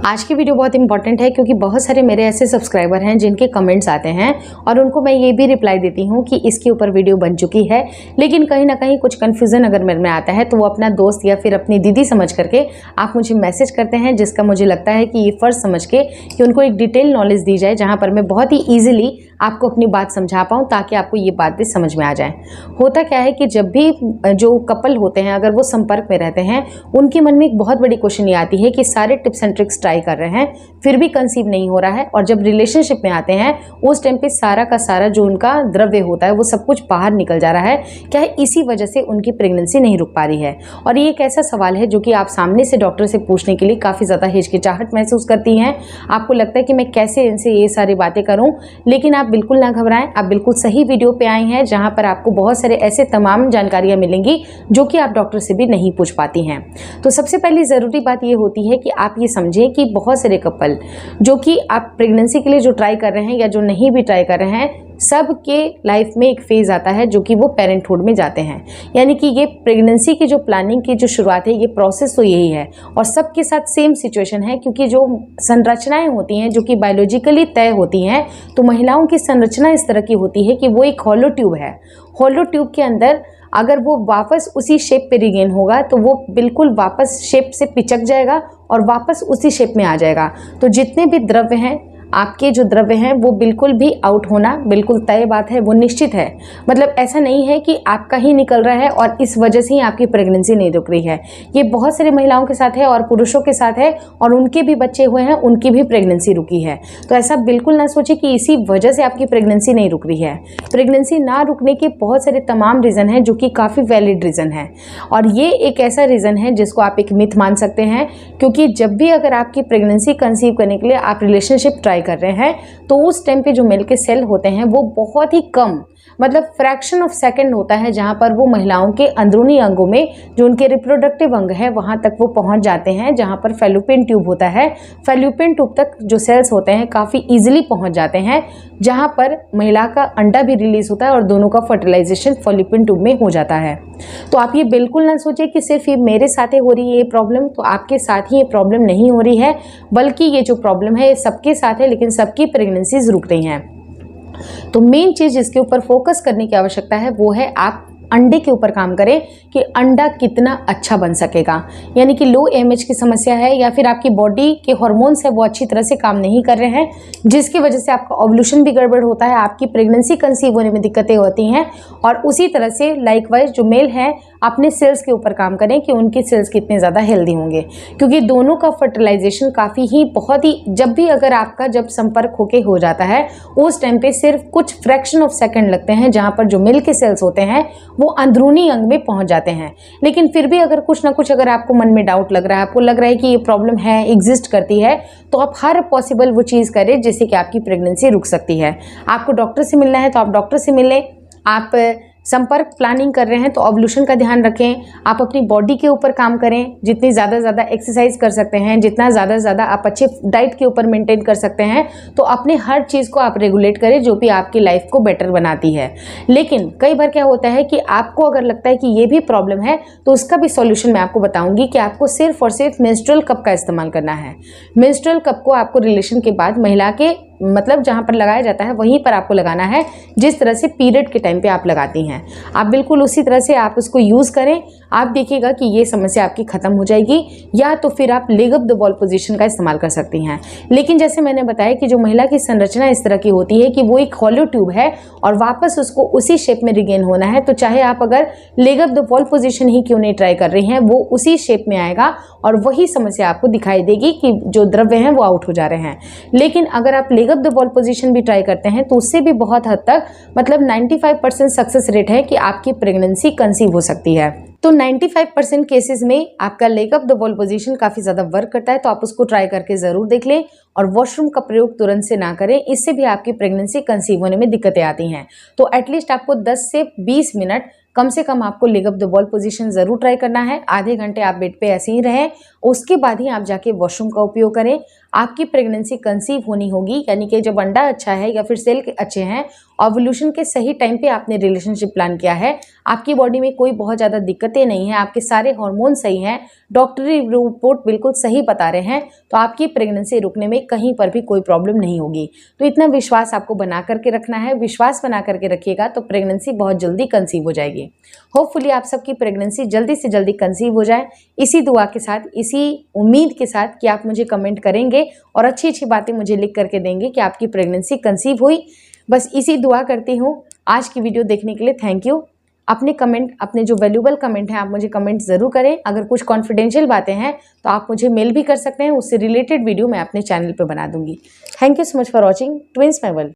आज की वीडियो बहुत इंपॉर्टेंट है क्योंकि बहुत सारे मेरे ऐसे सब्सक्राइबर हैं जिनके कमेंट्स आते हैं और उनको मैं ये भी रिप्लाई देती हूँ कि इसके ऊपर वीडियो बन चुकी है, लेकिन कहीं ना कहीं कुछ कन्फ्यूज़न अगर मेरे में आता है तो वो अपना दोस्त या फिर अपनी दीदी समझ करके आप मुझे मैसेज करते हैं, जिसका मुझे लगता है कि ये फ़र्ज़ समझ के कि उनको एक डिटेल नॉलेज दी जाए जहाँ पर मैं बहुत ही ईजिली आपको अपनी बात समझा पाऊँ ताकि आपको ये बातें समझ में आ जाए। होता क्या है कि जब भी जो कपल होते हैं अगर वो संपर्क में रहते हैं, उनके मन में एक बहुत बड़ी क्वेश्चन ये आती है कि सारे टिप्स एंड ट्रिक्स ट्राई कर रहे हैं फिर भी कंसीव नहीं हो रहा है, और जब रिलेशनशिप में आते हैं उस टाइम पे सारा का सारा जो उनका द्रव्य होता है वो सब कुछ बाहर निकल जा रहा है। क्या है, इसी वजह से उनकी प्रेगनेंसी नहीं रुक पा रही है। और ये एक ऐसा सवाल है जो कि आप सामने से डॉक्टर से पूछने के लिए काफ़ी ज़्यादा हिचकिचाहट महसूस करती हैं। आपको लगता है कि मैं कैसे इनसे ये सारी बातें करूँ, लेकिन आप बिल्कुल ना घबराएं, आप बिल्कुल सही वीडियो पे आई हैं जहाँ पर आपको बहुत सारे ऐसे तमाम जानकारियाँ मिलेंगी जो कि आप डॉक्टर से भी नहीं पूछ पाती हैं। तो सबसे पहली ज़रूरी बात ये होती है कि आप ये समझें कि बहुत सारे कपल जो कि आप प्रेगनेंसी के लिए जो ट्राई कर रहे हैं या जो नहीं भी ट्राई कर रहे हैं, सबके लाइफ में एक फेज़ आता है जो कि वो पेरेंटहुड में जाते हैं। यानी कि ये प्रेगनेंसी की जो प्लानिंग की जो शुरुआत है, ये प्रोसेस तो यही है और सबके साथ सेम सिचुएशन है, क्योंकि जो संरचनाएं होती हैं जो कि बायोलॉजिकली तय होती हैं, तो महिलाओं की संरचना इस तरह की होती है कि वो एक हॉलो ट्यूब है। हॉलो ट्यूब के अंदर अगर वो वापस उसी शेप पे रिगेन होगा तो वो बिल्कुल वापस शेप से पिचक जाएगा और वापस उसी शेप में आ जाएगा। तो जितने भी द्रव्य हैं, आपके जो द्रव्य हैं, वो बिल्कुल भी आउट होना बिल्कुल तय बात है, वो निश्चित है। मतलब ऐसा नहीं है कि आपका ही निकल रहा है और इस वजह से ही आपकी प्रेगनेंसी नहीं रुक रही है। ये बहुत सारी महिलाओं के साथ है और पुरुषों के साथ है, और उनके भी बच्चे हुए हैं, उनकी भी प्रेगनेंसी रुकी है। तो ऐसा बिल्कुल ना सोचिए कि इसी वजह से आपकी प्रेगनेंसी नहीं रुक रही है। प्रेगनेंसी ना रुकने के बहुत सारे तमाम रीज़न हैं जो कि काफ़ी वैलिड रीज़न है, और ये एक ऐसा रीज़न है जिसको आप एक मिथ मान सकते हैं, क्योंकि जब भी अगर आपकी प्रेगनेंसी कंसीव करने के लिए आप रिलेशनशिप ट्राई कर रहे हैं तो उस टाइम पे जो मेल के सेल होते हैं वो बहुत ही कम, मतलब फ्रैक्शन ऑफ सेकंड होता है, जहां पर वो महिलाओं के अंदरूनी अंगों में जो उनके रिप्रोडक्टिव अंग है वहां तक वो पहुंच जाते हैं, जहां पर फैलोपियन ट्यूब होता है। फैलोपियन ट्यूब तक जो सेल्स होते हैं काफ़ी इजीली पहुंच जाते हैं, जहां पर महिला का अंडा भी रिलीज होता है और दोनों का फर्टिलाइजेशन फैलोपियन ट्यूब में हो जाता है। तो आप ये बिल्कुल ना सोचें कि सिर्फ ये मेरे साथ हो रही है ये प्रॉब्लम, तो आपके साथ ही ये प्रॉब्लम नहीं हो रही है, बल्कि ये जो प्रॉब्लम है ये सबके साथ है, लेकिन सबकी प्रेगनेंसीज रुक रही हैं। तो मेन चीज़ जिसके ऊपर फोकस करने की आवश्यकता है वो है आप अंडे के ऊपर काम करें कि अंडा कितना अच्छा बन सकेगा। यानी कि लो एमएच की समस्या है या फिर आपकी बॉडी के हार्मोन्स है वो अच्छी तरह से काम नहीं कर रहे हैं, जिसकी वजह से आपका ओव्यूलेशन भी गड़बड़ होता है, आपकी प्रेगनेंसी कंसीव होने में दिक्कतें होती हैं। और उसी तरह से लाइकवाइज जो मेल है अपने सेल्स के ऊपर काम करें कि उनके सेल्स कितने ज़्यादा हेल्दी होंगे, क्योंकि दोनों का फर्टिलाइजेशन काफ़ी ही बहुत ही, जब भी अगर आपका जब संपर्क होके हो जाता है उस टाइम पे सिर्फ कुछ फ्रैक्शन ऑफ सेकंड लगते हैं, जहाँ पर जो मेल के सेल्स होते हैं वो अंदरूनी अंग में पहुंच जाते हैं। लेकिन फिर भी अगर कुछ ना कुछ अगर आपको मन में डाउट लग रहा है, आपको लग रहा है कि ये प्रॉब्लम है, एग्जिस्ट करती है, तो आप हर पॉसिबल वो चीज़ करें जिससे कि आपकी प्रेगनेंसी रुक सकती है। आपको डॉक्टर से मिलना है तो आप डॉक्टर से मिलें, आप संपर्क प्लानिंग कर रहे हैं तो ओव्यूलेशन का ध्यान रखें, आप अपनी बॉडी के ऊपर काम करें, जितनी ज़्यादा ज़्यादा एक्सरसाइज कर सकते हैं, जितना ज़्यादा ज़्यादा आप अच्छे डाइट के ऊपर मेंटेन कर सकते हैं, तो अपने हर चीज़ को आप रेगुलेट करें जो भी आपकी लाइफ को बेटर बनाती है। लेकिन कई बार क्या होता है कि आपको अगर लगता है कि ये भी प्रॉब्लम है तो उसका भी सॉल्यूशन मैं आपको बताऊंगी कि आपको सिर्फ और सिर्फ मेंस्ट्रुअल कप का इस्तेमाल करना है। मेंस्ट्रुअल कप को आपको रिलेशन के बाद महिला के मतलब जहाँ पर लगाया जाता है वहीं पर आपको लगाना है, जिस तरह से पीरियड के टाइम पे आप लगाती हैं, आप बिल्कुल उसी तरह से आप उसको यूज़ करें। आप देखिएगा कि ये समस्या आपकी ख़त्म हो जाएगी, या तो फिर आप leg up the ball position का इस्तेमाल कर सकती हैं। लेकिन जैसे मैंने बताया कि जो महिला की संरचना इस तरह की होती है कि वो एक हॉलो ट्यूब है और वापस उसको उसी शेप में रिगेन होना है, तो चाहे आप अगर leg up the ball position ही क्यों नहीं ट्राई कर रही हैं, वो उसी शेप में आएगा और वही समस्या आपको दिखाई देगी कि जो द्रव्य हैं वो आउट हो जा रहे हैं। लेकिन अगर आप leg up the ball position भी ट्राई करते हैं तो उससे भी बहुत हद तक, मतलब 95% सक्सेस रेट है कि आपकी प्रेगनेंसी कंसीव हो सकती है। तो 95% केसेस में आपका leg up the ball position काफ़ी ज़्यादा वर्क करता है, तो आप उसको ट्राई करके ज़रूर देख लें। और वॉशरूम का प्रयोग तुरंत से ना करें, इससे भी आपकी प्रेगनेंसी कंसीव होने में दिक्कतें आती हैं। तो एटलीस्ट आपको 10 से 20 मिनट कम से कम आपको leg up the ball position ज़रूर ट्राई करना है। आधे घंटे आप बेड पे ऐसे ही रहें, उसके बाद ही आप जाके वॉशरूम का उपयोग करें। आपकी प्रेगनेंसी कंसीव होनी होगी, यानी कि जब अंडा अच्छा है या फिर सेल अच्छे हैं ओवुलेशन के सही टाइम पे आपने रिलेशनशिप प्लान किया है, आपकी बॉडी में कोई बहुत ज़्यादा दिक्कतें नहीं हैं, आपके सारे हार्मोन सही हैं, डॉक्टरी रिपोर्ट बिल्कुल सही बता रहे हैं, तो आपकी प्रेगनेंसी रुकने में कहीं पर भी कोई प्रॉब्लम नहीं होगी। तो इतना विश्वास आपको बना करके रखना है। विश्वास बना करके रखिएगा तो प्रेगनेंसी बहुत जल्दी कंसीव हो जाएगी। होपफुली आप सबकी प्रेगनेंसी जल्दी से जल्दी कंसीव हो जाए। इसी दुआ के साथ, इसी उम्मीद के साथ कि आप मुझे कमेंट करेंगे और अच्छी अच्छी बातें मुझे लिख करके देंगे कि आपकी प्रेगनेंसी कंसीव हुई। बस इसी दुआ करती हूँ। आज की वीडियो देखने के लिए थैंक यू। अपने कमेंट, अपने जो वैल्यूबल कमेंट हैं, आप मुझे कमेंट ज़रूर करें। अगर कुछ कॉन्फिडेंशियल बातें हैं तो आप मुझे मेल भी कर सकते हैं, उससे रिलेटेड वीडियो मैं अपने चैनल पे बना दूंगी। Thank you so much for watching twins my world.